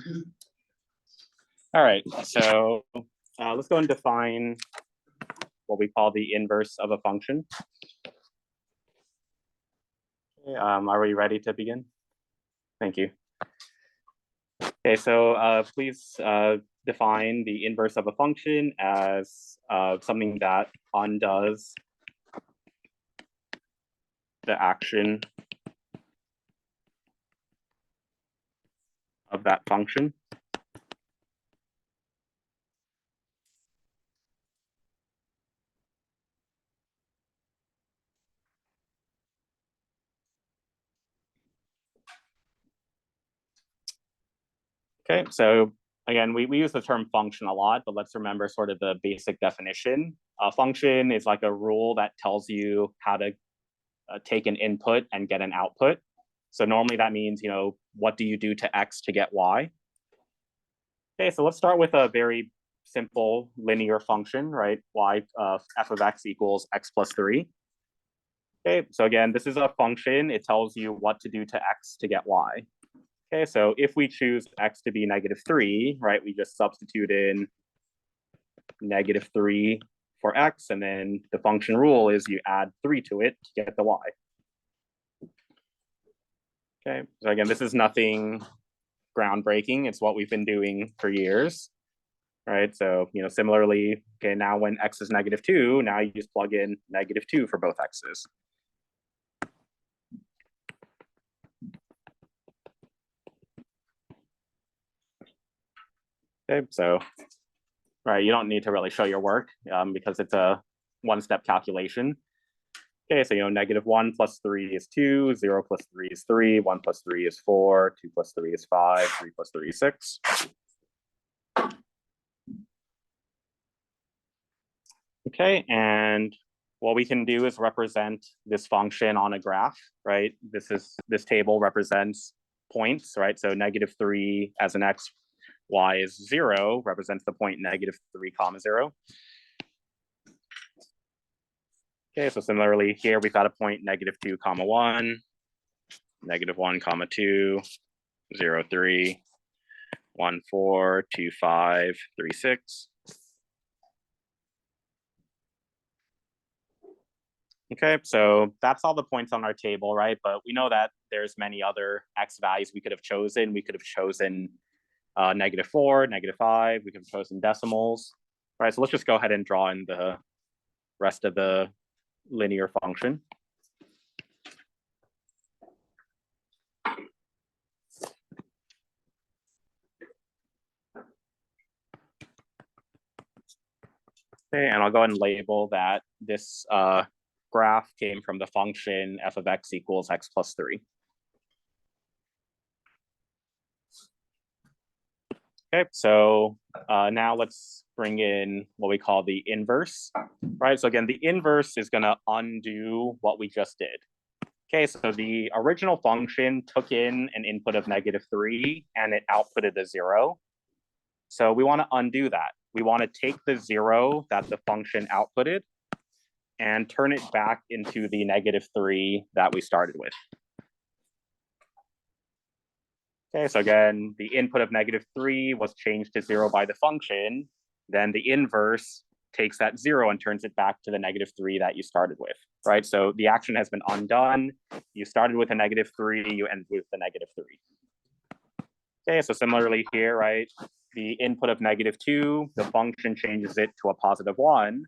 All right, so let's go and define what we call the inverse of a function. Are we ready to begin? Thank you. Okay, so please define the inverse of a function as something that undoes the action of that function. Okay, so again, we use the term function a lot, but let's remember sort of the basic definition. A function is like a rule that tells you how to take an input and get an output. So normally that means, what do you do to X to get Y? Okay, so let's start with a very simple linear function, right? F of X equals X plus 3. Okay, so again, this is a function. It tells you what to do to X to get Y. Okay, so if we choose X to be -3, right, we just substitute in -3 for X, and then the function rule is you add 3 to it to get the Y. Okay, so again, this is nothing groundbreaking. It's what we've been doing for years, right? So, similarly, okay, now when X is -2, now you just plug in -2 for both X's. Okay, so, right, you don't need to really show your work because it's a one-step calculation. Okay, so, -1 plus 3 is 2, 0 plus 3 is 3, 1 plus 3 is 4, 2 plus 3 is 5, 3 plus 3 is 6. Okay, and what we can do is represent this function on a graph, right? This table represents points, right? So -3 as an x, y is 0 represents the point -3 comma 0. Okay, so similarly here we've got a point -2 comma 1, -1 comma 2, 0 3, 1 4, 2 5, 3 6. Okay, so that's all the points on our table, right? But we know that there's many other x values we could have chosen. We could have chosen -4, -5. We could have chosen decimals, right? So let's just go ahead and draw in the rest of the linear function. Okay, and I'll go ahead and label that this graph came from the function f of x equals x plus 3. Okay, so now let's bring in what we call the inverse, right? So again, the inverse is going to undo what we just did. Okay, so the original function took in an input of -3 and it outputted a 0. So we want to undo that. We want to take the 0 that the function outputted and turn it back into the -3 that we started with. Okay, so again, the input of -3 was changed to 0 by the function. Then the inverse takes that 0 and turns it back to the -3 that you started with, right? So the action has been undone. You started with a -3, you end with the -3. Okay, so similarly here, right? The input of -2, the function changes it to a +1.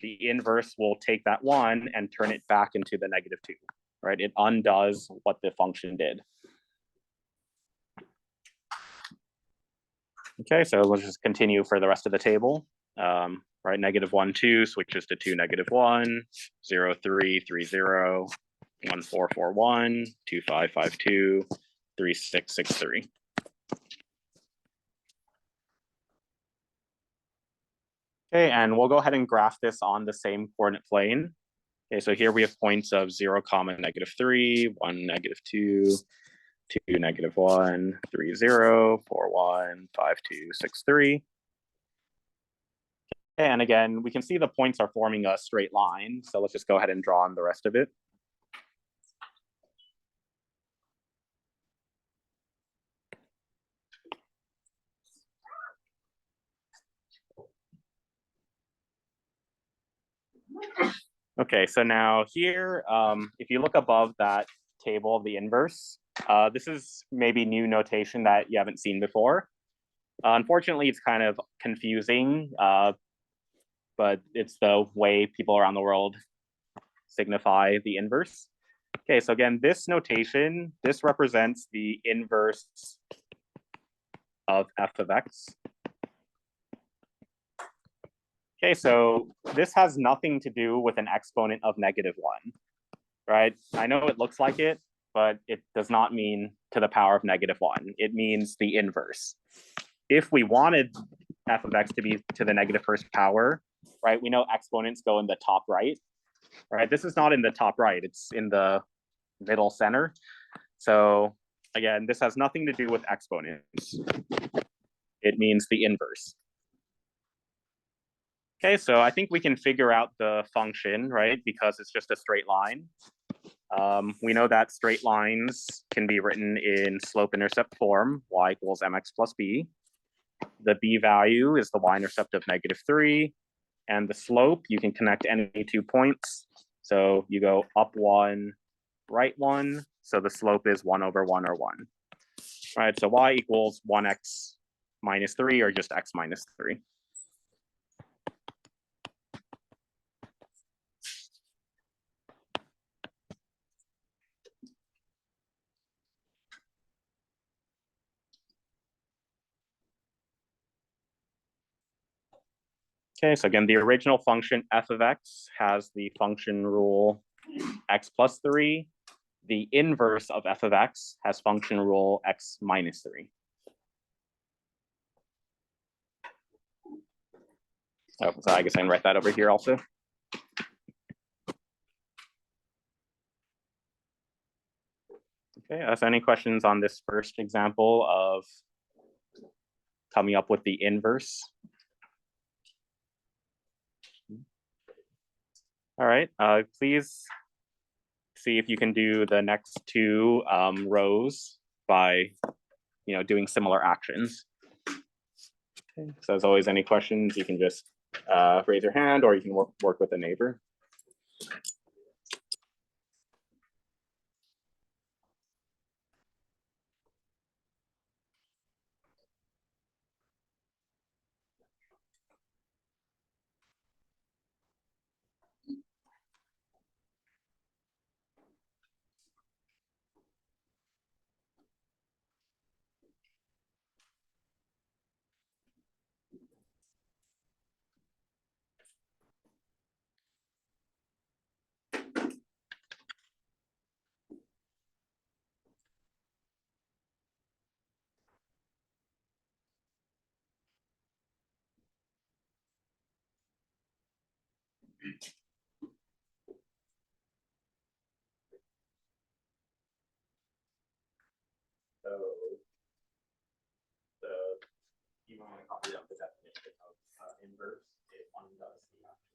The inverse will take that 1 and turn it back into the -2, right? It undoes what the function did. Okay, so let's just continue for the rest of the table. Right, -1 2 switches to 2 -1, 0 3 3 0, 1 4 4 1, 2 5 5 2, 3 6 6 3. Okay, and we'll go ahead and graph this on the same coordinate plane. Okay, so here we have points of 0 comma -3, 1 -2, 2 -1, 3 0, 4 1, 5 2 6 3. And again, we can see the points are forming a straight line. So let's just go ahead and draw on the rest of it. Okay, so now here, if you look above that table of the inverse, this is maybe new notation that you haven't seen before. Unfortunately, it's kind of confusing, but it's the way people around the world signify the inverse. Okay, so again, this notation, this represents the inverse of f of x. Okay, so this has nothing to do with an exponent of -1, right? I know it looks like it, but it does not mean to the power of -1. It means the inverse. If we wanted f of x to be to the negative first power, right, we know exponents go in the top right, right? This is not in the top right, it's in the middle center. So again, this has nothing to do with exponents. It means the inverse. Okay, so I think we can figure out the function, right? Because it's just a straight line. We know that straight lines can be written in slope-intercept form, y equals mx plus b. The b value is the y-intercept of -3, and the slope, you can connect any 2 points. So you go up 1, right 1, so the slope is 1 over 1 or 1. All right, so y equals 1x minus 3 or just x minus 3. Okay, so again, the original function f of x has the function rule x plus 3. The inverse of f of x has function rule x minus 3. Oh, so I guess I can write that over here also. Okay, so any questions on this first example of coming up with the inverse? All right, please see if you can do the next 2 rows by doing similar actions. Okay. So as always, any questions, you can just raise your hand or you can work with a neighbor. So you want to copy up the definition of inverse if one does the action.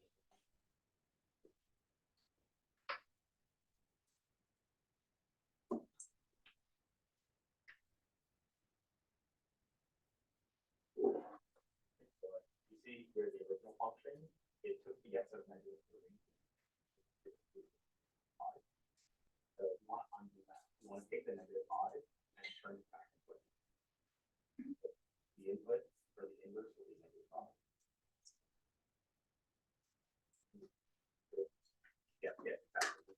You see here the original function, it took the x of -3. So if you want to undo that, you want to take the -5 and turn it back into the input for the inverse will be -5. Yeah, exactly.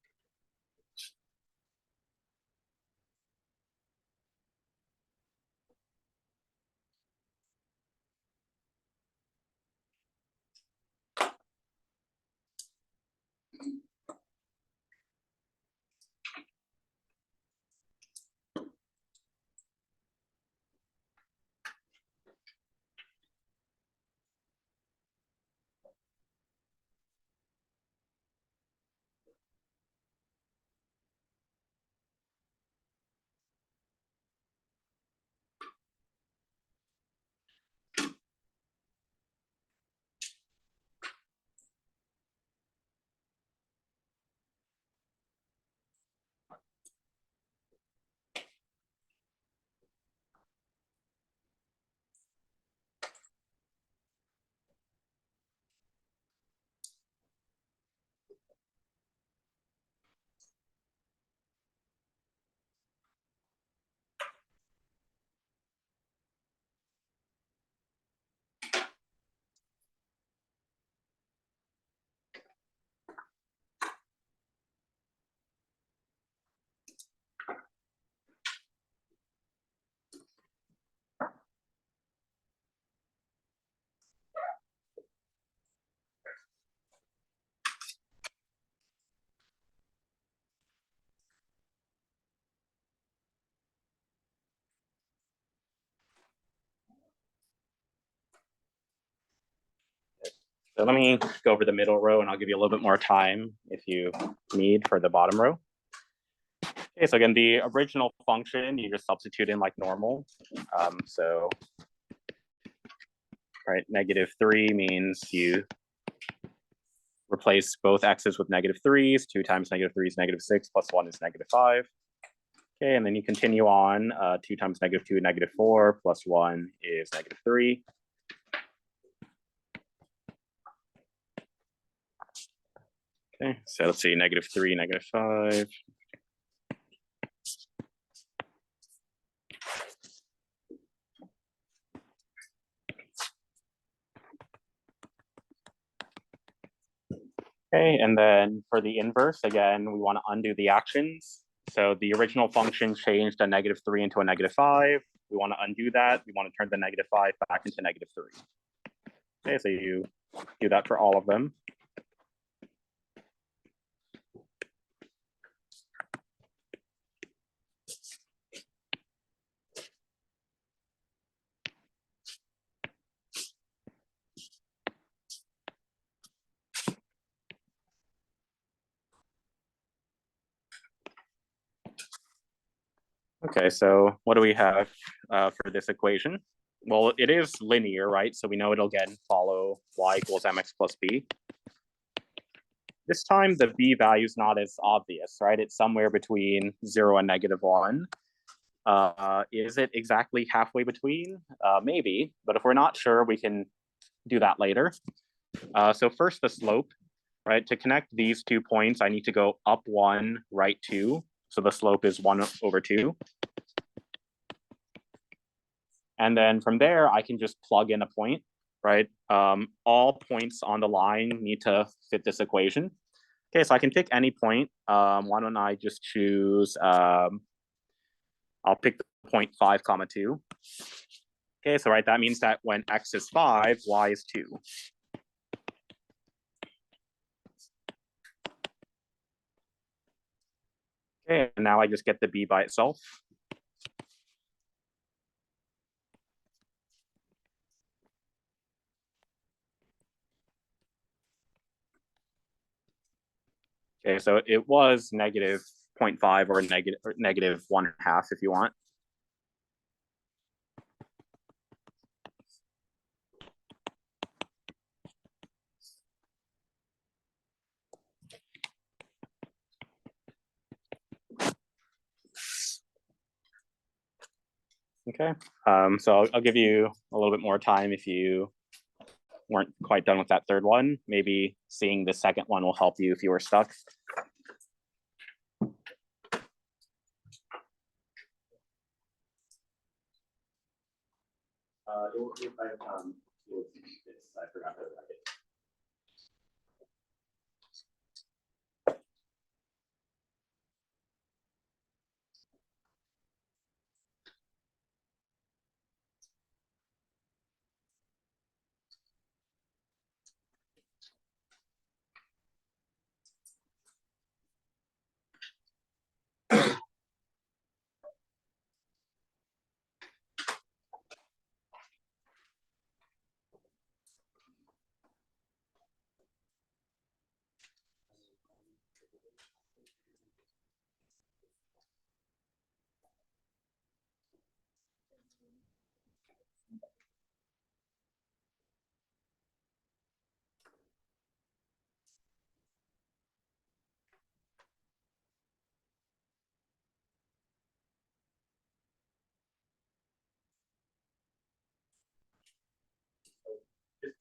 So let me go over the middle row and I'll give you a little bit more time if you need for the bottom row. Okay, so again, the original function, you just substitute in like normal. So, right, -3 means you replace both x's with -3s. 2 times -3 is -6, plus 1 is -5. Okay, and then you continue on. 2 times -2, -4, plus 1 is -3. Okay, so let's see, -3, -5. Okay, and then for the inverse, again, we want to undo the actions. So the original function changed a -3 into a -5. We want to undo that. We want to turn the -5 back into -3. Okay, so you do that for all of them. Okay, so what do we have for this equation? Well, it is linear, right? So we know it'll again follow y equals mx plus b. This time the b value is not as obvious, right? It's somewhere between 0 and -1. Is it exactly halfway between? Maybe, but if we're not sure, we can do that later. So first the slope, right? To connect these 2 points, I need to go up 1, right 2. So the slope is 1/2. And then from there, I can just plug in a point, right? All points on the line need to fit this equation. Okay, so I can pick any point. Why don't I just choose, I'll pick the point 5, 2. Okay, so right, that means that when x is 5, y is 2. Okay, and now I just get the b by itself. Okay, so it was -0.5 or -1/2 if you want. Okay, so I'll give you a little bit more time if you weren't quite done with that third one. Maybe seeing the second one will help you if you were stuck. I forgot to write it. Just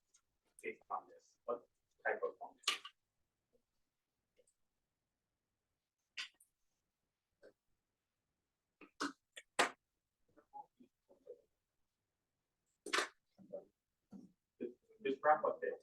based on this, what type of function? Just wrap up this.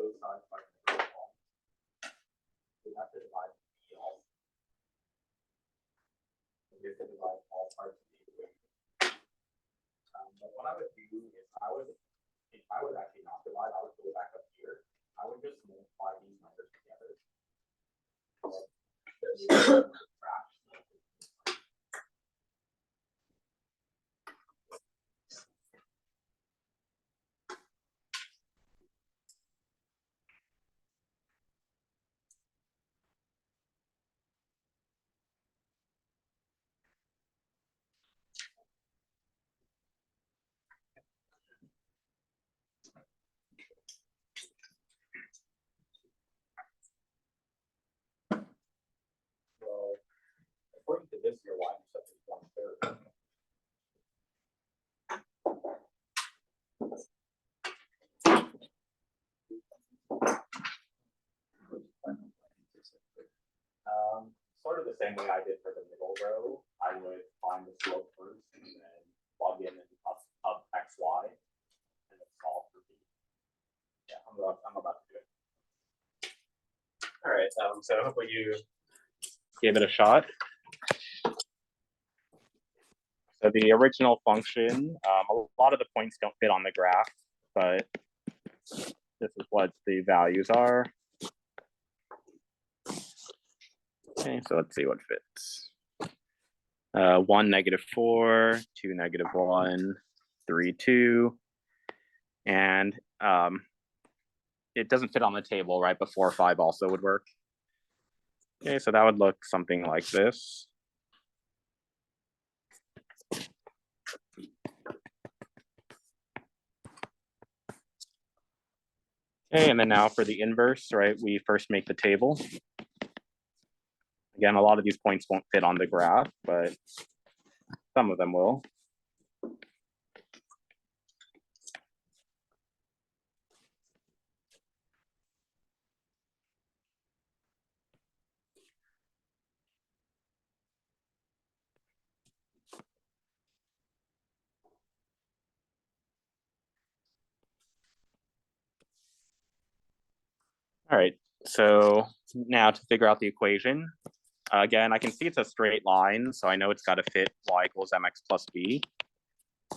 both sides by negative 1. We have to divide B all. We have to divide all parts of the equation. But what I would do is if I would actually not divide, I would go back up here. I would just multiply these numbers together. Well, according to this, your y-intercept is 1/3. Sort of the same way I did for the middle row. I would find the slope first and then plug in and up x, y, and then solve for b. Yeah, I'm about to do it. All right, so hopefully you gave it a shot. So the original function, a lot of the points don't fit on the graph, but this is what the values are. Okay, so let's see what fits. 1, -4, 2, -1, 3, 2. And it doesn't fit on the table, right? But 4 or 5 also would work. Okay, so that would look something like this. Okay, and then now for the inverse, right? We first make the table. Again, a lot of these points won't fit on the graph, but some of them will. All right, so now to figure out the equation, again, I can see it's a straight line, so I know it's got to fit y = mx plus b.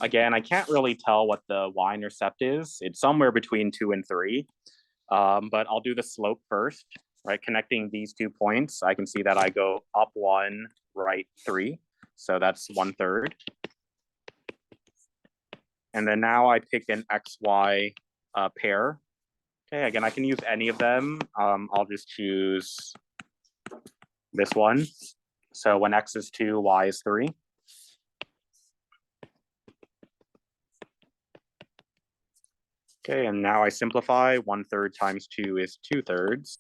Again, I can't really tell what the y-intercept is. It's somewhere between 2 and 3, but I'll do the slope first, right? Connecting these 2 points, I can see that I go up 1, right 3, so that's 1/3. And then now I pick an xy pair. Okay, again, I can use any of them. I'll just choose this one. So when x is 2, y is 3. Okay, and now I simplify. 1/3 times 2 is 2/3.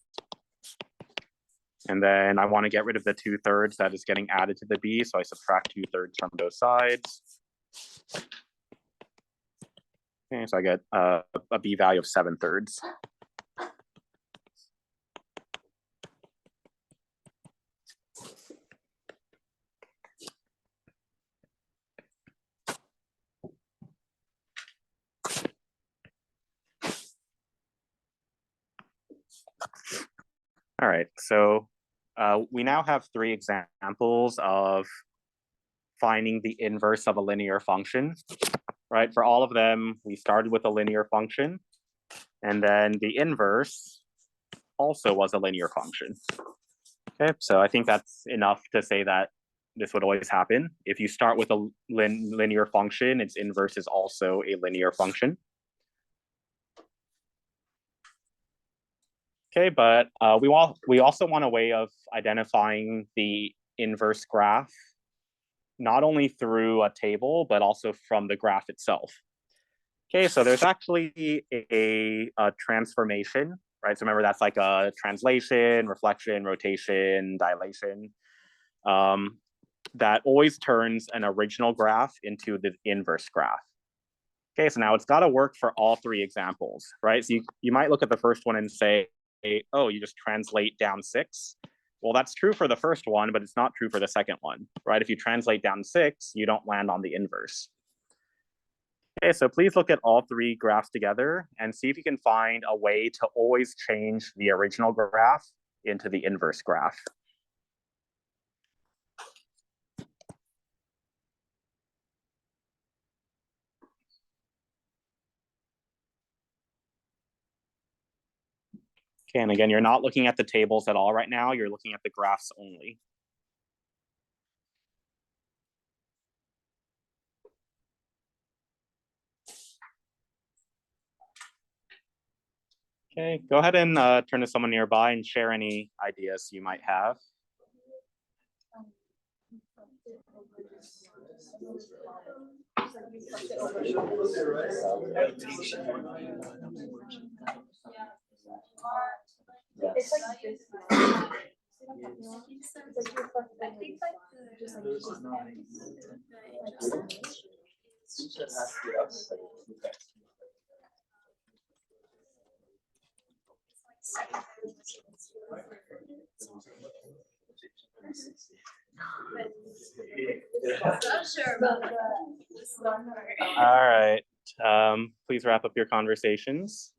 And then I want to get rid of the 2/3 that is getting added to the b, so I subtract 2/3 from both sides. Okay, so I get a b value of 7/3. All right, so we now have 3 examples of finding the inverse of a linear function, right? For all of them, we started with a linear function, and then the inverse also was a linear function. Okay, so I think that's enough to say that this would always happen. If you start with a linear function, its inverse is also a linear function. Okay, but we also want a way of identifying the inverse graph, not only through a table, but also from the graph itself. Okay, so there's actually a transformation, right? So remember, that's like a translation, reflection, rotation, dilation, that always turns an original graph into the inverse graph. Okay, so now it's got to work for all 3 examples, right? So you might look at the first one and say, oh, you just translate down 6. Well, that's true for the first one, but it's not true for the second one, right? If you translate down 6, you don't land on the inverse. Okay, so please look at all three graphs together and see if you can find a way to always change the original graph into the inverse graph. Okay, and again, you're not looking at the tables at all right now, you're looking at the graphs only. Okay, go ahead and turn to someone nearby and share any ideas you might have. It's like this. All right, please wrap up your conversations.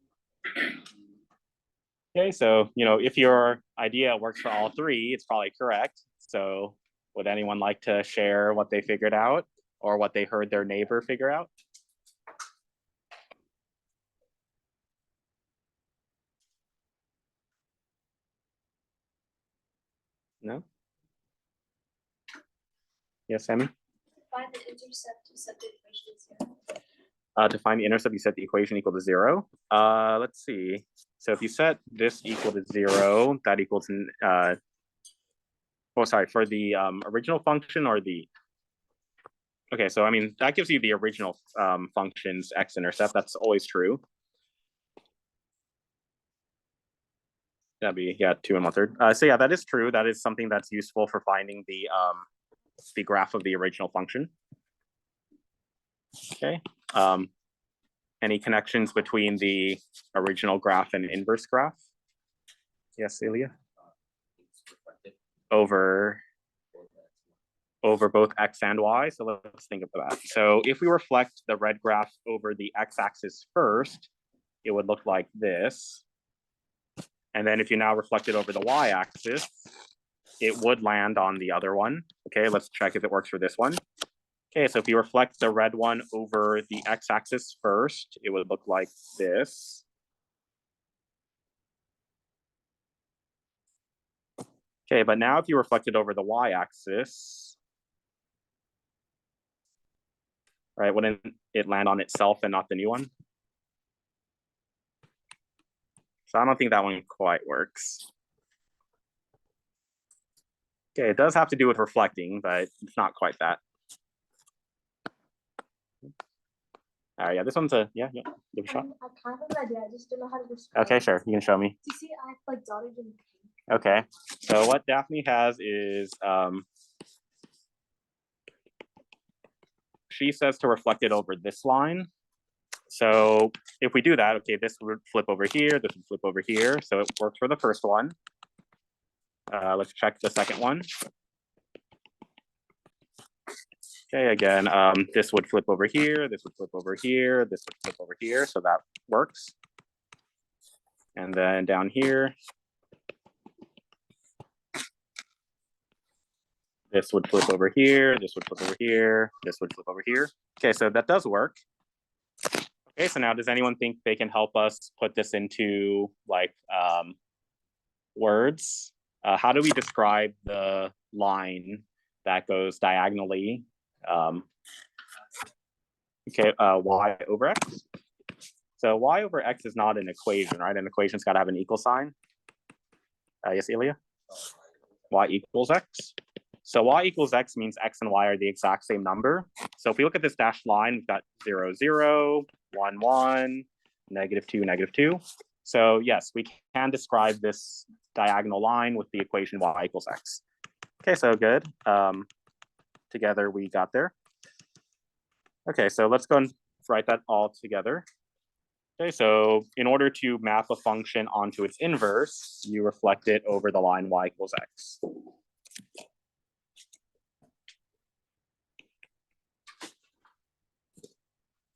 Okay, so, if your idea works for all three, it's probably correct. So would anyone like to share what they figured out or what they heard their neighbor figure out? No? Yes, Sammy? Find the intercept to set the equation to 0. To find the intercept, you set the equation equal to 0. Let's see. So if you set this equal to 0, that equals, for the original function or the, okay, so I mean, that gives you the original function's x-intercept. That's always true. That'd be, 2 1/3. So yeah, that is true. That is something that's useful for finding the graph of the original function. Okay. Any connections between the original graph and inverse graph? Yes, Celia? Over both x and y. So let's think of that. So if we reflect the red graph over the x-axis first, it would look like this. And then if you now reflect it over the y-axis, it would land on the other one. Okay, let's check if it works for this one. Okay, so if you reflect the red one over the x-axis first, it would look like this. Okay, but now if you reflect it over the y-axis, right, wouldn't it land on itself and not the new one? So I don't think that one quite works. Okay, it does have to do with reflecting, but it's not quite that. All right, yeah, this one's a, give it a shot. I kind of have an idea, I just don't know how to describe Okay, sure, you can show me. You see, I have like dotted in pink. Okay, so what Daphne has is, she says to reflect it over this line. So if we do that, okay, this would flip over here, this would flip over here. So it works for the first one. Let's check the second one. Okay, again, this would flip over here, this would flip over here, this would flip over here, so that works. And then down here, this would flip over here, this would flip over here, this would flip over here. Okay, so that does work. Okay, so now does anyone think they can help us put this into like words? How do we describe the line that goes diagonally? Okay, y over x. So y over x is not an equation, right? An equation's got to have an equal sign. Yes, Ilya? Y equals x. So y equals x means x and y are the exact same number. So if we look at this dashed line, we've got 0, 0, 1, 1, -2, -2. So yes, we can describe this diagonal line with the equation y equals x. Okay, so good. Together we got there. Okay, so let's go and write that all together. Okay, so in order to map a function onto its inverse, you reflect it over the line y equals x.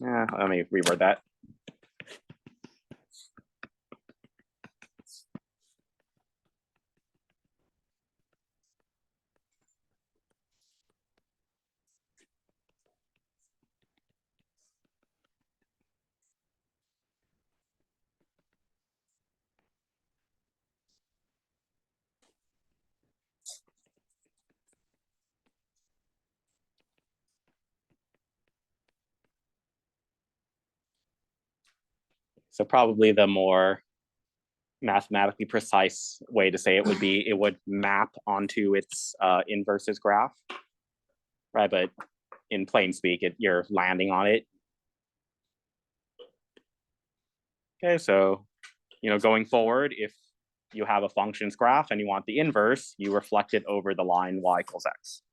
Yeah, let me reword that. So probably the more mathematically precise way to say it would be it would map onto its inverses graph, right? But in plain speak, you're landing on it. Okay, so going forward, if you have a functions graph and you want the inverse, you reflect it over the line y equals x.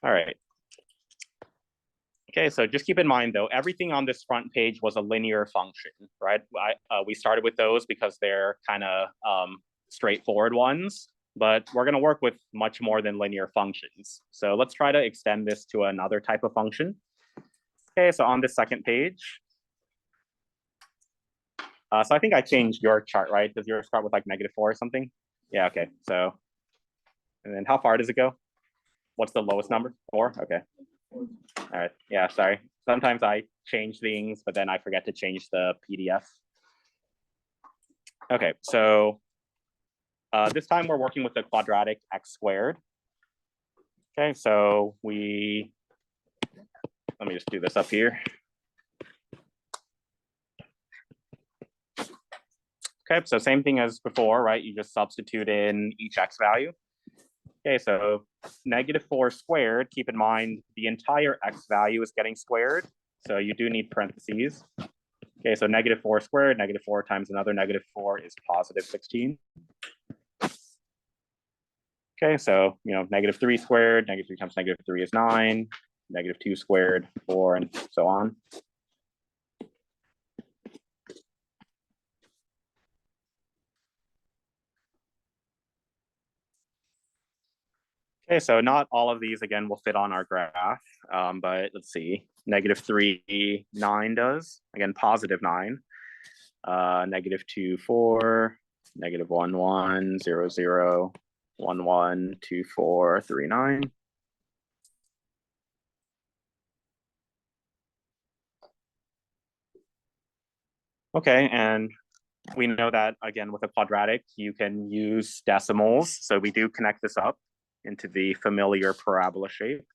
All right. Okay, so just keep in mind though, everything on this front page was a linear function, right? We started with those because they're kind of straightforward ones, but we're going to work with much more than linear functions. So let's try to extend this to another type of function. Okay, so on the second page, so I think I changed your chart, right? Does yours start with like -4 or something? Yeah, okay. So, and then how far does it go? What's the lowest number? 4? Okay. All right. Yeah, sorry. Sometimes I change things, but then I forget to change the PDF. Okay, so this time we're working with the quadratic x squared. Okay, so let me just do this up here. Okay, so same thing as before, right? You just substitute in each x value. Okay, so -4 squared, keep in mind the entire x value is getting squared. So you do need parentheses. Okay, so -4 squared, -4 times another -4 is +16. Okay, so, -3 squared, -3 times -3 is 9, -2 squared, 4, and so on. Okay, so not all of these, again, will fit on our graph, but let's see. -3, 9 does. Again, +9. -2, 4. -1, 1. 0, 0. 1, 1. 2, 4. 3, 9. Okay, and we know that, again, with a quadratic, you can use decimals. So we do connect this up into the familiar parabola shape.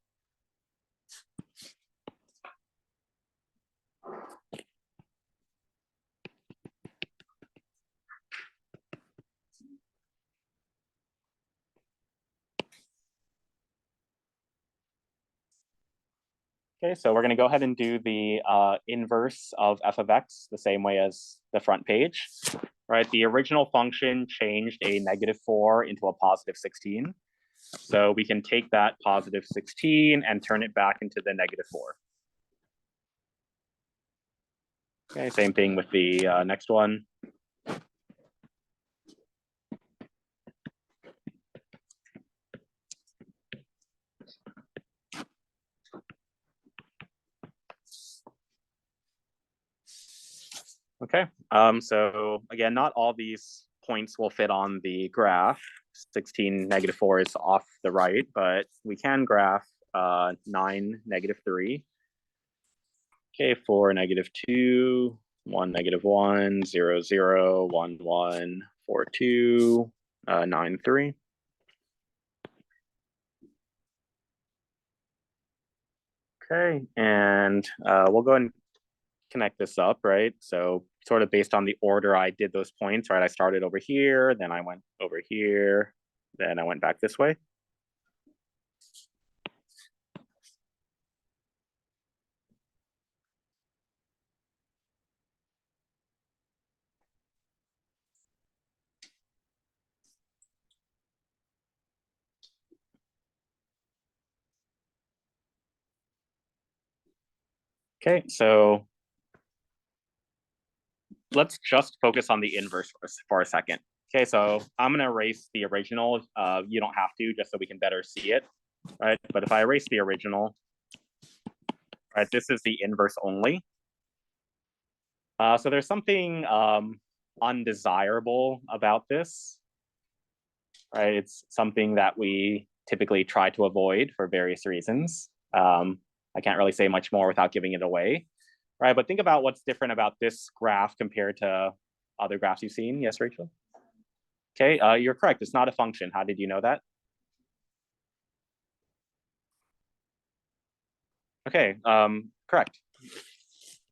Okay, so we're going to go ahead and do the inverse of f of x the same way as the front page. Right, the original function changed a -4 into a +16. So we can take that +16 and turn it back into the -4. Okay, same thing with the next one. Okay, so again, not all these points will fit on the graph. 16, -4 is off the right, but we can graph 9, -3. Okay, 4, -2, 1, -1, 0, 0, 1, 1, 4, 2, 9, 3. Okay, and we'll go ahead and connect this up, right? So sort of based on the order I did those points, right? I started over here, then I went over here, then I went back this way. Okay, so let's just focus on the inverse for a second. Okay, so I'm gonna erase the original. You don't have to, just so we can better see it, right? But if I erase the original, right? This is the inverse only. So there's something undesirable about this, right? It's something that we typically try to avoid for various reasons. I can't really say much more without giving it away, right? But think about what's different about this graph compared to other graphs you've seen. Yes, Rachel? Okay, you're correct. It's not a function. How did you know that? Okay, correct.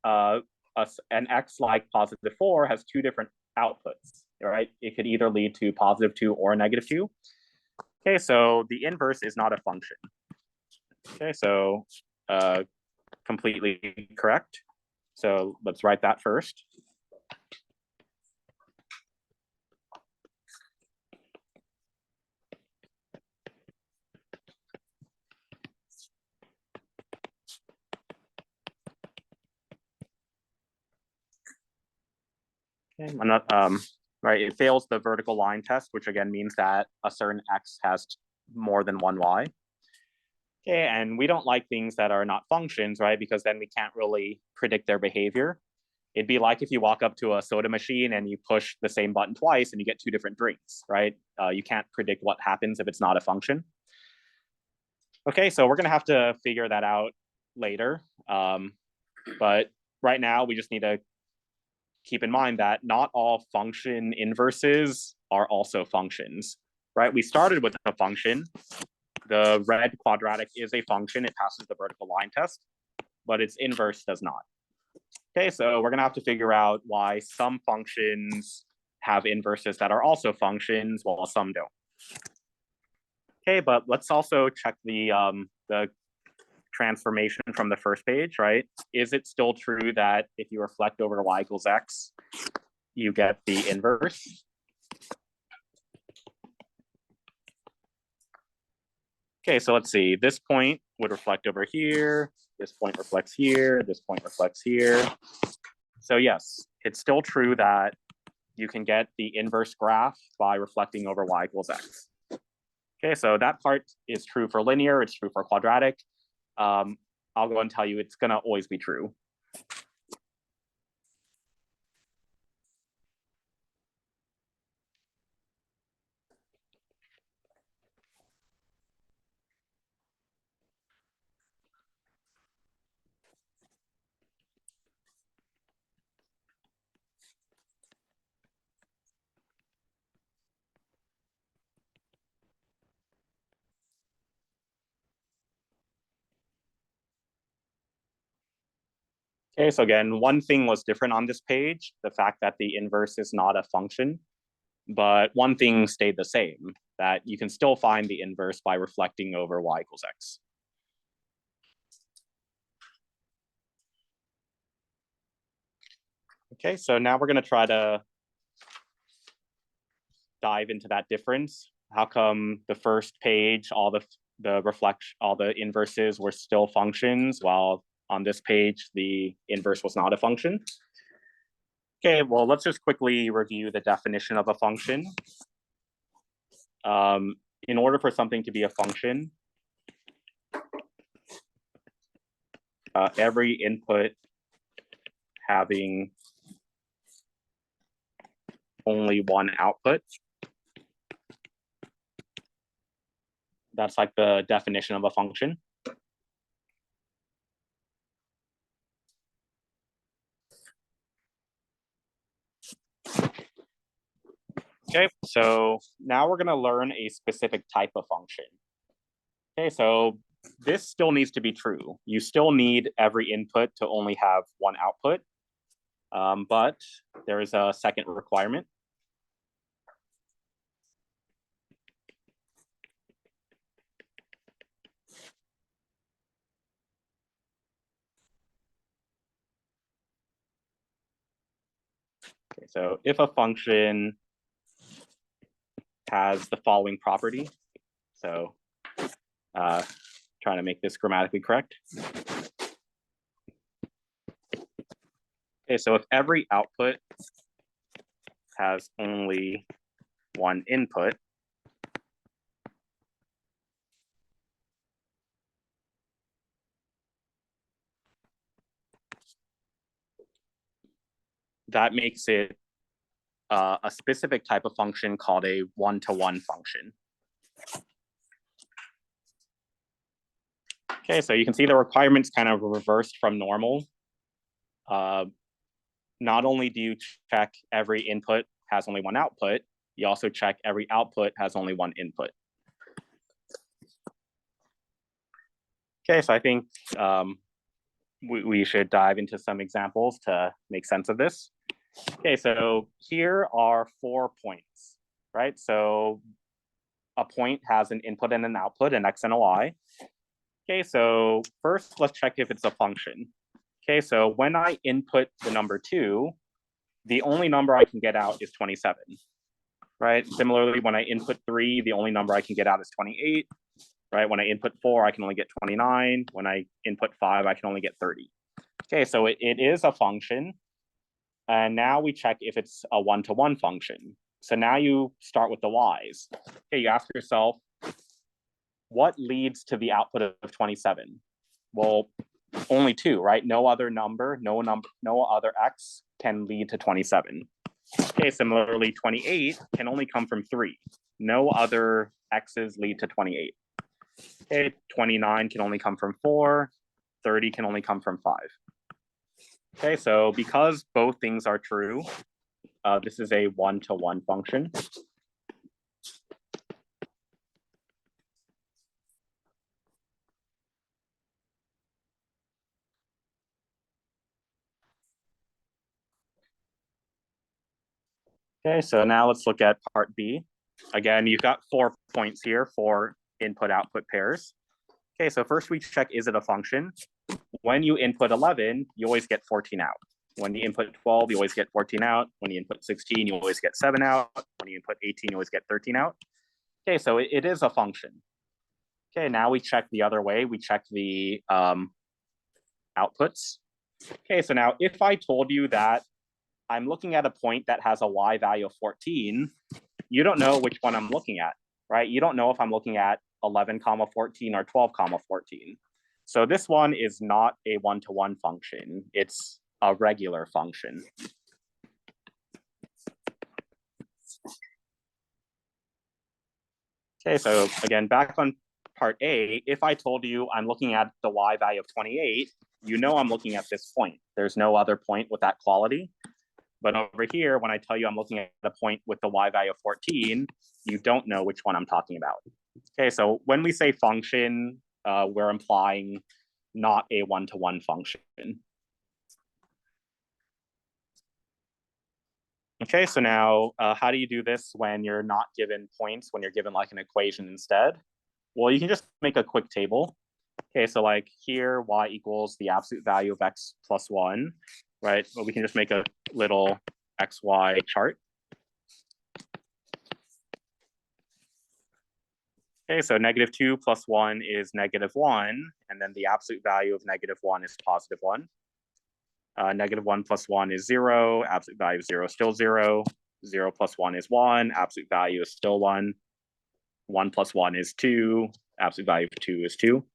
An x like positive 4 has two different outputs, right? It could either lead to positive 2 or negative 2. Okay, so the inverse is not a function. Okay, so completely correct. So let's write that first. Okay, I'm not, right, it fails the vertical line test, which again means that a certain x has more than one y. Okay, and we don't like things that are not functions, right? Because then we can't really predict their behavior. It'd be like if you walk up to a soda machine and you push the same button twice and you get two different drinks, right? You can't predict what happens if it's not a function. Okay, so we're gonna have to figure that out later. But right now we just need to keep in mind that not all function inverses are also functions, right? We started with a function. The red quadratic is a function. It passes the vertical line test, but its inverse does not. Okay, so we're gonna have to figure out why some functions have inverses that are also functions while some don't. Okay, but let's also check the transformation from the first page, right? Is it still true that if you reflect over y equals x, you get the inverse? Okay, so let's see. This point would reflect over here. This point reflects here. This point reflects here. So yes, it's still true that you can get the inverse graph by reflecting over y equals x. Okay, so that part is true for linear. It's true for quadratic. I'll go and tell you it's gonna always be true. Okay, so again, one thing was different on this page, the fact that the inverse is not a function, but one thing stayed the same, that you can still find the inverse by reflecting over y equals x. Okay, so now we're gonna try to dive into that difference. How come the first page, all the inverses were still functions, while on this page, the inverse was not a function? Okay, well, let's just quickly review the definition of a function. In order for something to be a function, every input having only one output. That's like the definition of a function. Okay, so now we're gonna learn a specific type of function. Okay, so this still needs to be true. You still need every input to only have one output, but there is a second requirement. Okay, so if a function has the following property, so trying to make this grammatically correct. Okay, so if every output has only one input, that makes it a specific type of function called a one-to-one function. Okay, so you can see the requirements kind of reversed from normal. Not only do you check every input has only one output, you also check every output has only one input. Okay, so I think we should dive into some examples to make sense of this. Okay, so here are 4 points, right? So a point has an input and an output, an x and a y. Okay, so first let's check if it's a function. Okay, so when I input the number 2, the only number I can get out is 27, right? Similarly, when I input 3, the only number I can get out is 28, right? When I input 4, I can only get 29. When I input 5, I can only get 30. Okay, so it is a function. And now we check if it's a one-to-one function. So now you start with the y's. Okay, you ask yourself, what leads to the output of 27? Well, only 2, right? No other number, no other x can lead to 27. Okay, similarly, 28 can only come from 3. No other x's lead to 28. Okay, 29 can only come from 4. 30 can only come from 5. Okay, so because both things are true, this is a one-to-one function. Okay, so now let's look at part B. Again, you've got 4 points here for input-output pairs. Okay, so first we check, is it a function? When you input 11, you always get 14 out. When you input 12, you always get 14 out. When you input 16, you always get 7 out. When you input 18, you always get 13 out. Okay, so it is a function. Okay, now we check the other way. We check the outputs. Okay, so now if I told you that I'm looking at a point that has a y value of 14, you don't know which one I'm looking at, right? You don't know if I'm looking at 11 comma 14 or 12 comma 14. So this one is not a one-to-one function. It's a regular function. Okay, so again, back on part A, if I told you I'm looking at the y value of 28, you know I'm looking at this point. There's no other point with that quality. But over here, when I tell you I'm looking at the point with the y value of 14, you don't know which one I'm talking about. Okay, so when we say function, we're implying not a one-to-one function. Okay, so now how do you do this when you're not given points, when you're given like an equation instead? Well, you can just make a quick table. Okay, so like here, y equals the absolute value of x plus 1, right? Well, we can just make a little xy chart. Okay, so -2 plus 1 is -1, and then the absolute value of -1 is +1. -1 plus 1 is 0, absolute value of 0 is still 0. 0 plus 1 is 1, absolute value is still 1. 1 plus 1 is 2, absolute value of 2 is 2.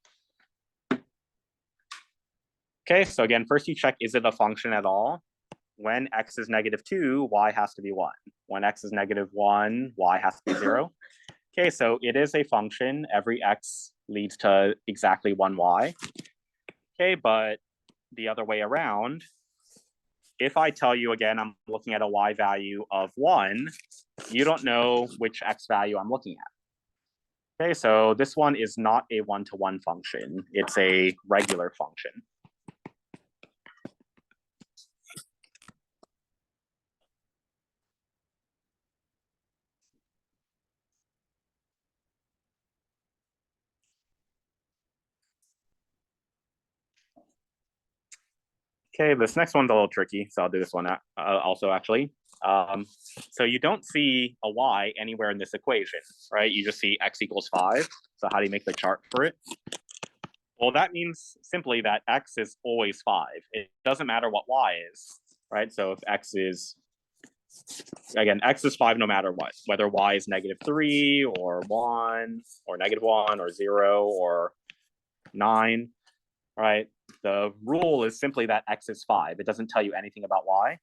Okay, so again, first you check, is it a function at all? When x is -2, y has to be 1. When x is -1, y has to be 0. Okay, so it is a function. Every x leads to exactly 1 y. Okay, but the other way around, if I tell you again, I'm looking at a y value of 1, you don't know which x value I'm looking at. Okay, so this one is not a one-to-one function. It's a regular function. Okay, this next one's a little tricky, so I'll do this one also actually. So you don't see a y anywhere in this equation, right? You just see x equals 5. So how do you make the chart for it? Well, that means simply that x is always 5. It doesn't matter what y is, right? So if x is, again, x is 5 no matter what, whether y is -3 or 1 or -1 or 0 or 9, right? The rule is simply that x is 5. It doesn't tell you anything about y.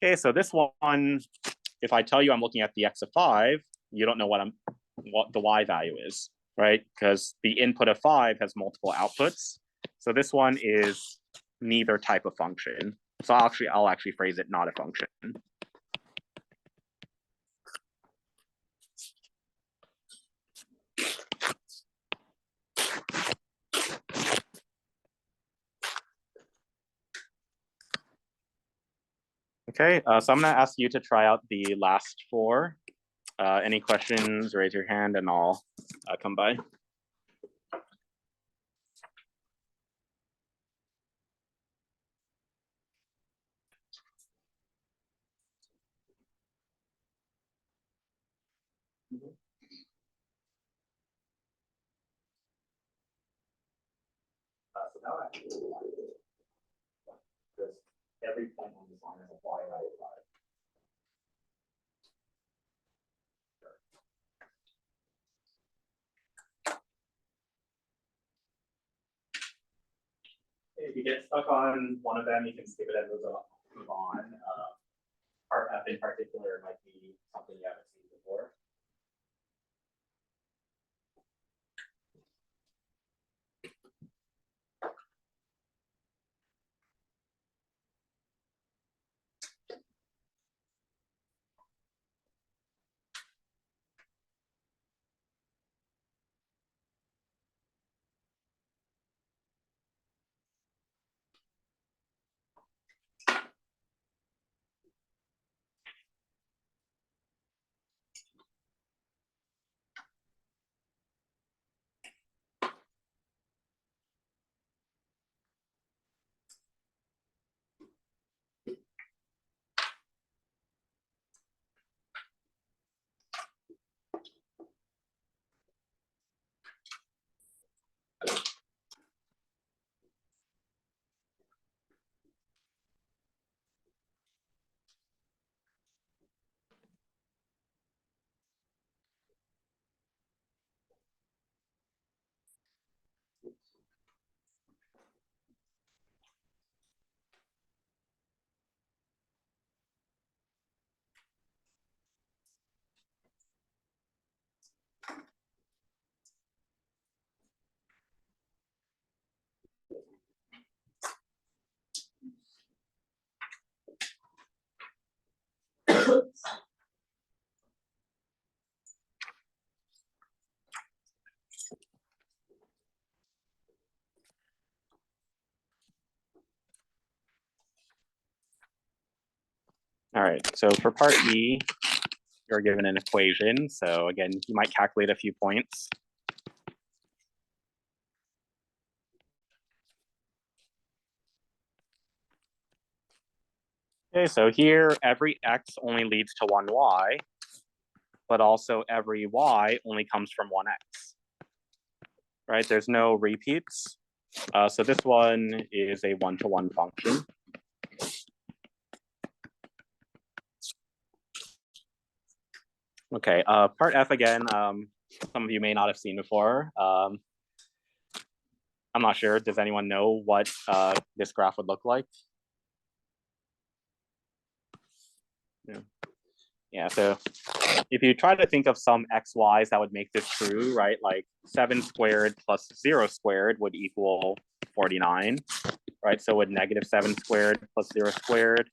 Okay, so this one, if I tell you I'm looking at the x of 5, you don't know what the y value is, right? Because the input of 5 has multiple outputs. So this one is neither type of function. So I'll actually phrase it not a function. Okay, so I'm gonna ask you to try out the last 4. Any questions, raise your hand and I'll come by. So now actually, because every point on this line has a y value of 5. If you get stuck on one of them, you can skip it and move on. Part F in particular might be something you haven't seen before. All right, so for part E, you're given an equation. So again, you might calculate a few points. Okay, so here every x only leads to one y, but also every y only comes from one x. Right, there's no repeats. So this one is a one-to-one function. Okay, part F again, some of you may not have seen before. I'm not sure, does anyone know what this graph would look like? Yeah, so if you try to think of some xy's that would make this true, right? Like 7 squared plus 0 squared would equal 49, right? So would -7 squared plus 0 squared,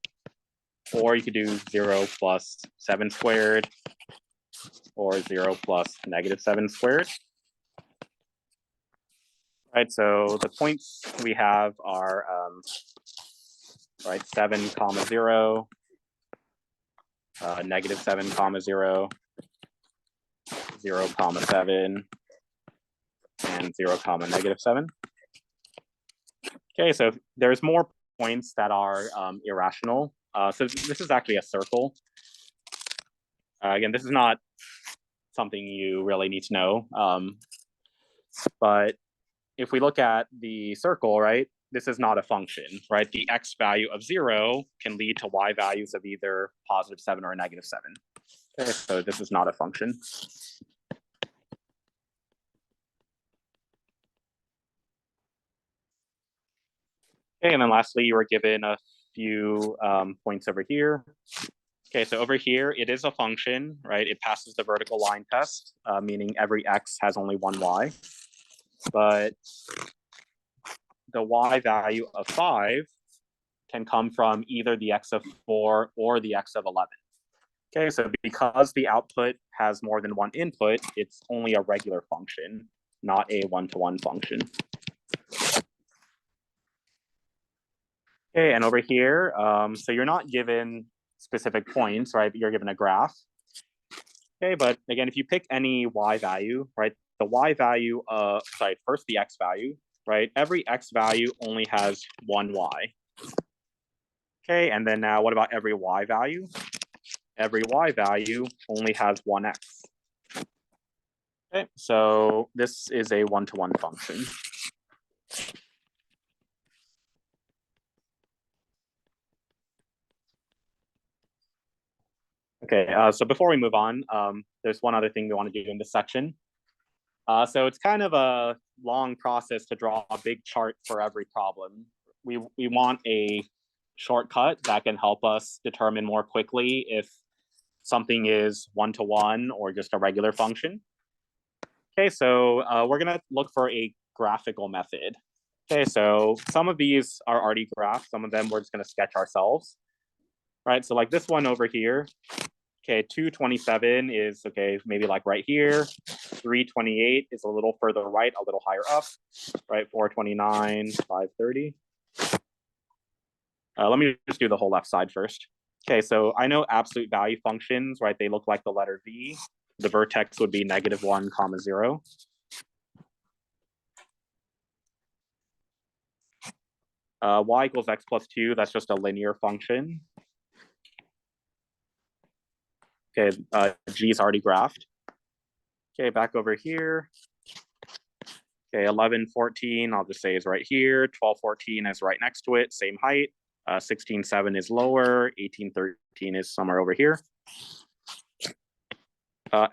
or you could do 0 plus 7 squared, or 0 plus -7 squared. Right, so the points we have are right, 7, 0, -7, 0, 0, 7, and 0, -7. Okay, so there's more points that are irrational. So this is actually a circle. Again, this is not something you really need to know. But if we look at the circle, right, this is not a function, right? The x value of 0 can lead to y values of either +7 or -7. Okay, so this is not a function. Okay, and then lastly, you were given a few points over here. Okay, so over here, it is a function, right? It passes the vertical line test, meaning every x has only one y. But the y value of 5 can come from either the x of 4 or the x of 11. Okay, so because the output has more than one input, it's only a regular function, not a one-to-one function. Okay, and over here, so you're not given specific points, right? You're given a graph. Okay, but again, if you pick any y value, right? The y value, first the x value, right? Every x value only has one y. Okay, and then now what about every y value? Every y value only has one x. Okay, so this is a one-to-one function. Okay, so before we move on, there's one other thing we want to do in this section. So it's kind of a long process to draw a big chart for every problem. We want a shortcut that can help us determine more quickly if something is one-to-one or just a regular function. Okay, so we're gonna look for a graphical method. Okay, so some of these are already graphed, some of them we're just gonna sketch ourselves. Right, so like this one over here, okay, 227 is, okay, maybe like right here. 328 is a little further right, a little higher up, right? 429, 530. Let me just do the whole left side first. Okay, so I know absolute value functions, right? They look like the letter V. The vertex would be -1, 0. Y equals x plus 2, that's just a linear function. Okay, G is already graphed. Okay, back over here. Okay, 11, 14, I'll just say is right here. 12, 14 is right next to it, same height. 16, 7 is lower. 18, 13 is somewhere over here.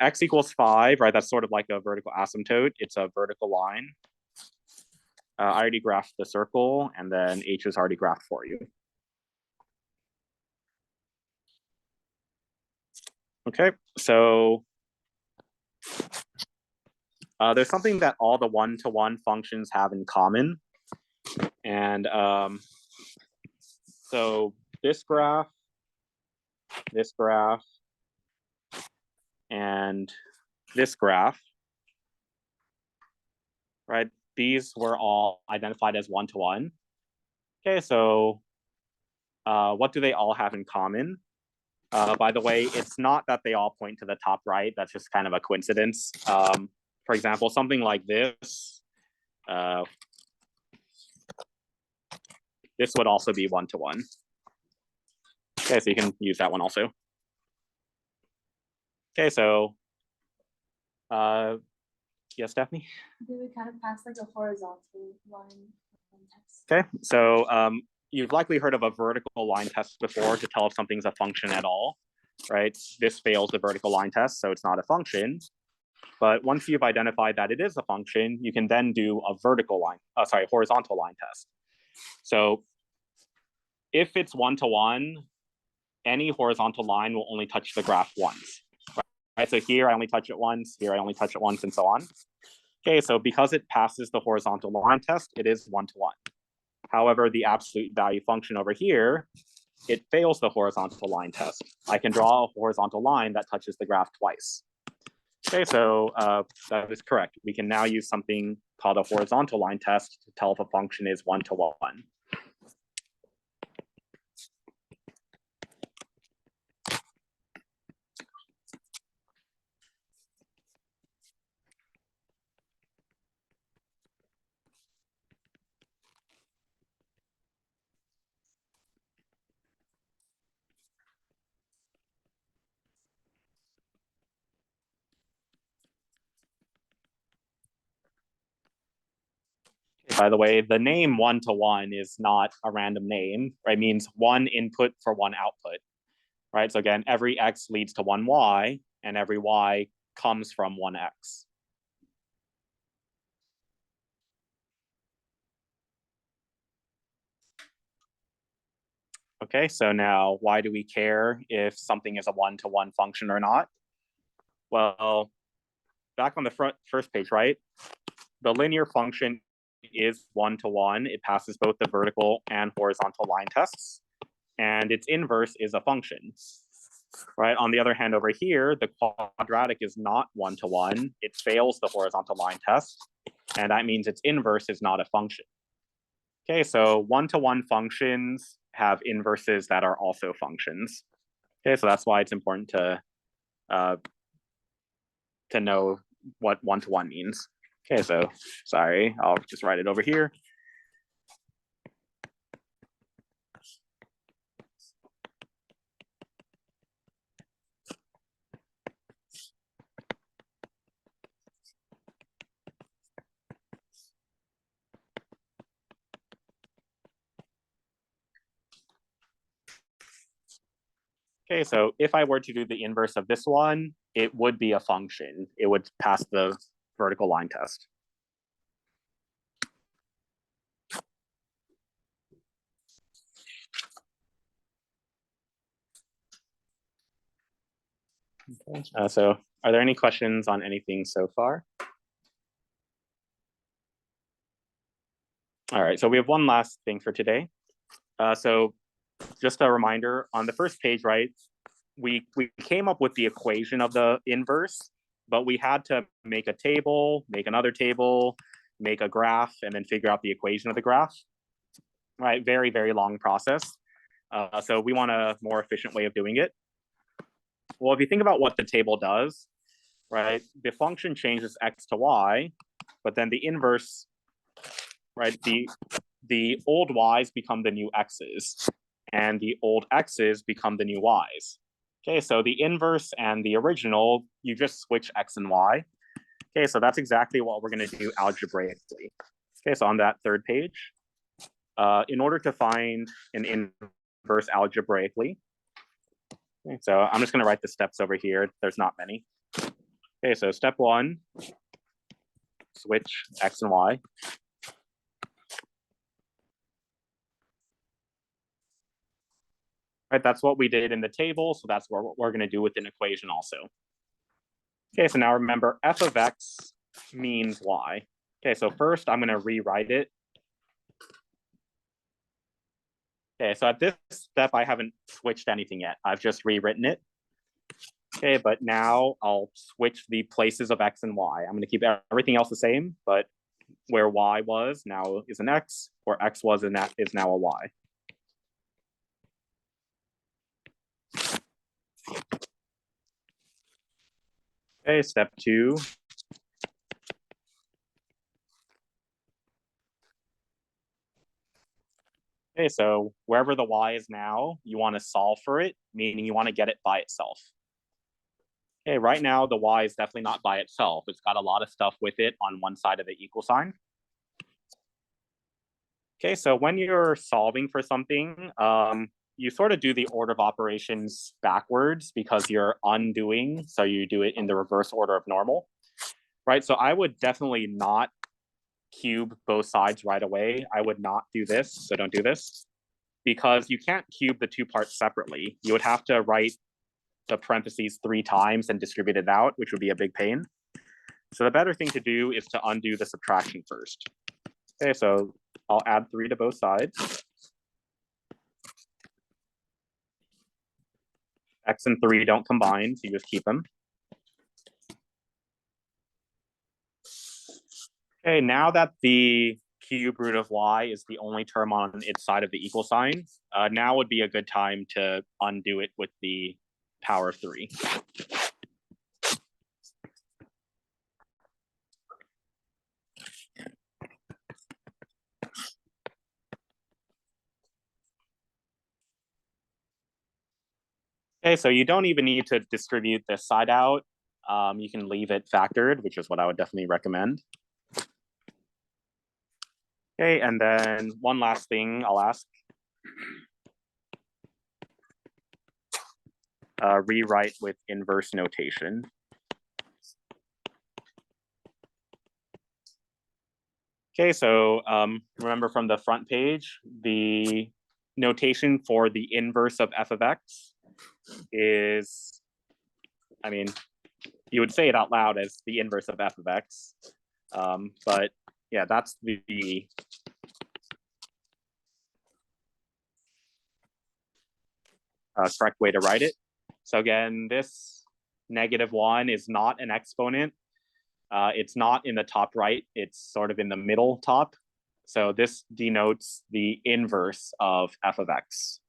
X equals 5, right? That's sort of like a vertical asymptote. It's a vertical line. I already graphed the circle, and then H is already graphed for you. Okay, so there's something that all the one-to-one functions have in common. And so this graph, and this graph, right? These were all identified as one-to-one. Okay, so what do they all have in common? By the way, it's not that they all point to the top right. That's just kind of a coincidence. For example, something like this. This would also be one-to-one. Okay, so you can use that one also. Okay, so yes, Stephanie? They would kind of pass like a horizontal line test. Okay, so you've likely heard of a vertical line test before to tell if something's a function at all, right? This fails the vertical line test, so it's not a function. But once you've identified that it is a function, you can then do a horizontal line test. So if it's one-to-one, any horizontal line will only touch the graph once. Right? So here I only touch it once, here I only touch it once, and so on. Okay, so because it passes the horizontal line test, it is one-to-one. However, the absolute value function over here, it fails the horizontal line test. I can draw a horizontal line that touches the graph twice. Okay, so that is correct. We can now use something called a horizontal line test to tell if a function is one-to-one. By the way, the name one-to-one is not a random name, right? It means one input for one output, right? So again, every x leads to one y, and every y comes from one x. Okay, so now why do we care if something is a one-to-one function or not? Well, back on the first page, right? The linear function is one-to-one. It passes both the vertical and horizontal line tests, and its inverse is a function, right? On the other hand, over here, the quadratic is not one-to-one. It fails the horizontal line test, and that means its inverse is not a function. Okay, so one-to-one functions have inverses that are also functions. Okay, so that's why it's important to know what one-to-one means. Okay, so sorry, I'll just write it over here. Okay, so if I were to do the inverse of this one, it would be a function. It would pass the vertical line test. Okay. So are there any questions on anything so far? All right, so we have one last thing for today. So just a reminder, on the first page, right, we came up with the equation of the inverse, but we had to make a table, make another table, make a graph, and then figure out the equation of the graph. Right, very, very long process. So we want a more efficient way of doing it. Well, if you think about what the table does, right, the function changes x to y, but then the inverse, right, the old y's become the new x's, and the old x's become the new y's. Okay, so the inverse and the original, you just switch x and y. Okay, so that's exactly what we're going to do algebraically. Okay, so on that third page, in order to find an inverse algebraically, okay, so I'm just going to write the steps over here. There's not many. Okay, so step one, switch x and y. Right, that's what we did in the table, so that's what we're going to do with an equation also. Okay, so now remember, f of x means y. Okay, so first I'm going to rewrite it. Okay, so at this step, I haven't switched anything yet. I've just rewritten it. Okay, but now I'll switch the places of x and y. I'm going to keep everything else the same, but where y was now is an x, where x was and that is now a y. Okay, step two. Okay, so wherever the y is now, you want to solve for it, meaning you want to get it by itself. Okay, right now the y is definitely not by itself. It's got a lot of stuff with it on one side of the equal sign. Okay, so when you're solving for something, you sort of do the order of operations backwards because you're undoing, so you do it in the reverse order of normal, right? So I would definitely not cube both sides right away. I would not do this, so don't do this, because you can't cube the two parts separately. You would have to write the parentheses 3 times and distribute it out, which would be a big pain. So the better thing to do is to undo the subtraction first. Okay, so I'll add 3 to both sides. X and 3 don't combine, so you just keep them. Okay, now that the cube root of y is the only term on its side of the equal sign, now would be a good time to undo it with the power of 3. Okay, so you don't even need to distribute this side out. You can leave it factored, which is what I would definitely recommend. Okay, and then one last thing I'll ask. Rewrite with inverse notation. Okay, so remember from the front page, the notation for the inverse of f of x is, I mean, you would say it out loud as the inverse of f of x. But yeah, that's the correct way to write it. So again, this -1 is not an exponent. It's not in the top right, it's sort of in the middle top. So this denotes the inverse of f of x.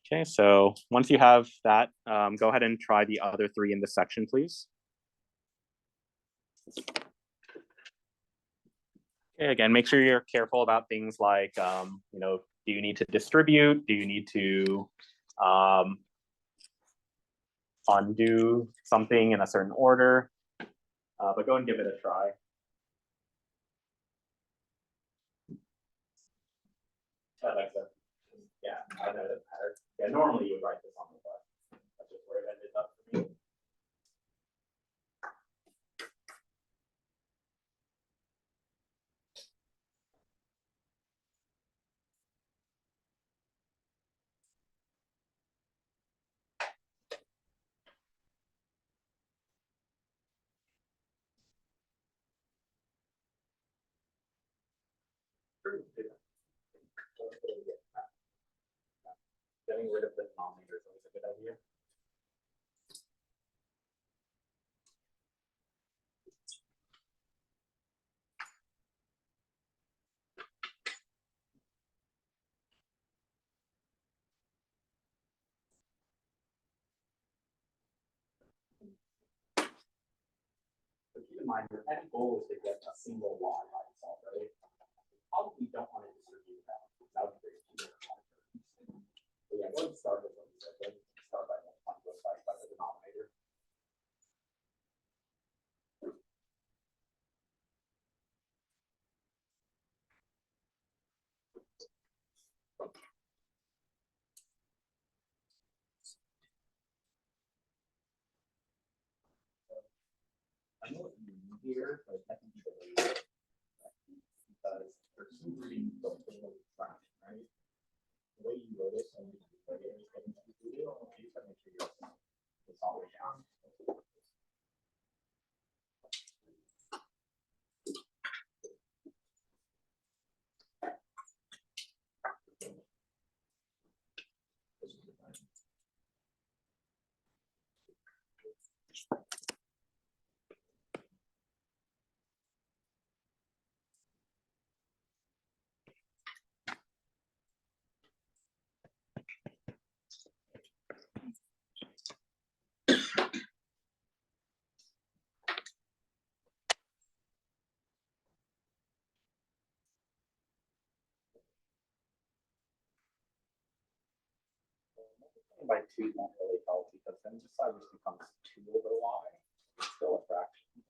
Okay, so once you have that, go ahead and try the other three in this section, please. Okay, again, make sure you're careful about things like, you know, do you need to distribute? Do you need to undo something in a certain order? But go and give it a try. Alexa. Yeah, I know that matter. Yeah, normally you would write this on the left. That's just where it ended up for me. Getting rid of the denominator is always a good idea. So keep in mind, your end goal is to get a single y by itself, right? Probably don't want to distribute that. That would be great. So yeah, go ahead and start with what you said. Start by multiplying both sides by the denominator. I know what you mean here, but I think you can leave it because there's two readings of the fraction, right? The way you wrote it and you wrote it, you just make sure it's all the way down. By 2 won't really help because then this side just becomes 2 over y. It's still a fraction.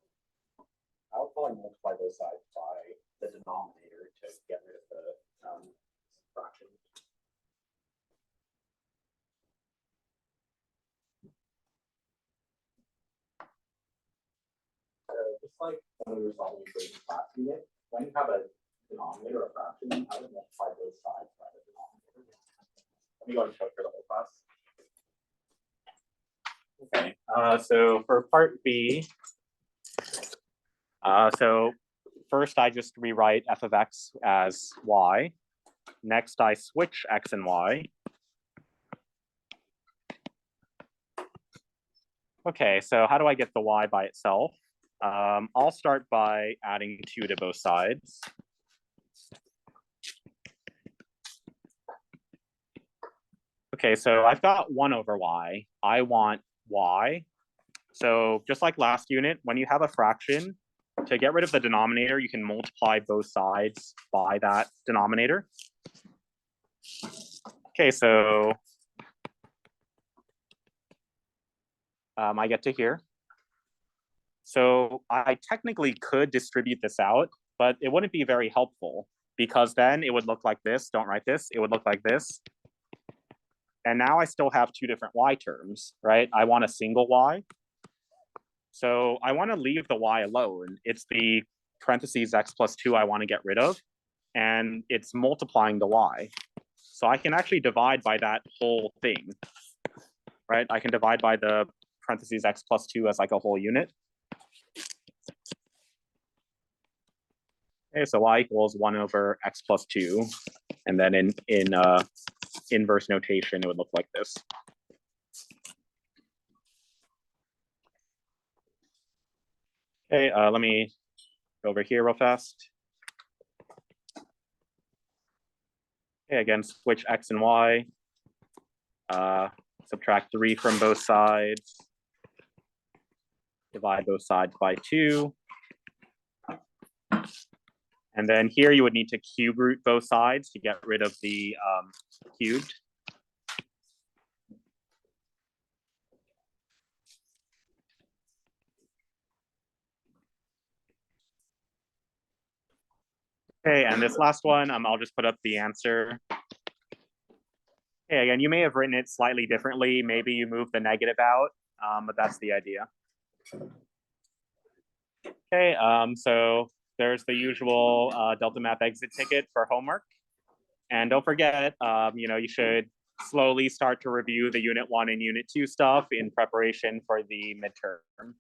I would probably multiply those sides by the denominator to get rid of the fraction. So just like when we were solving equations last unit, when you have a denominator or a fraction, I would multiply those sides by the denominator. Let me go and show for the whole class. Okay, so for part B, so first I just rewrite f of x as y. Next I switch x and y. Okay, so how do I get the y by itself? I'll start by adding 2 to both sides. Okay, so I've got 1 over y. I want y. So just like last unit, when you have a fraction, to get rid of the denominator, you can multiply both sides by that denominator. Okay, so I get to here. So I technically could distribute this out, but it wouldn't be very helpful because then it would look like this. Don't write this. It would look like this. And now I still have 2 different y terms, right? I want a single y. So I want to leave the y alone. It's the parentheses x plus 2 I want to get rid of, and it's multiplying the y. So I can actually divide by that whole thing, right? I can divide by the parentheses x plus 2 as like a whole unit. Okay, so y equals 1 over x plus 2. And then in inverse notation, it would look like this. Okay, let me go over here real fast. Okay, again, switch x and y. Subtract 3 from both sides. Divide both sides by 2. And then here you would need to cube root both sides to get rid of the cubed. Okay, and this last one, I'll just put up the answer. Okay, again, you may have written it slightly differently. Maybe you move the negative out, but that's the idea. Okay, so there's the usual Delta Map exit ticket for homework. And don't forget, you should slowly start to review the Unit 1 and Unit 2 stuff in preparation for the midterm.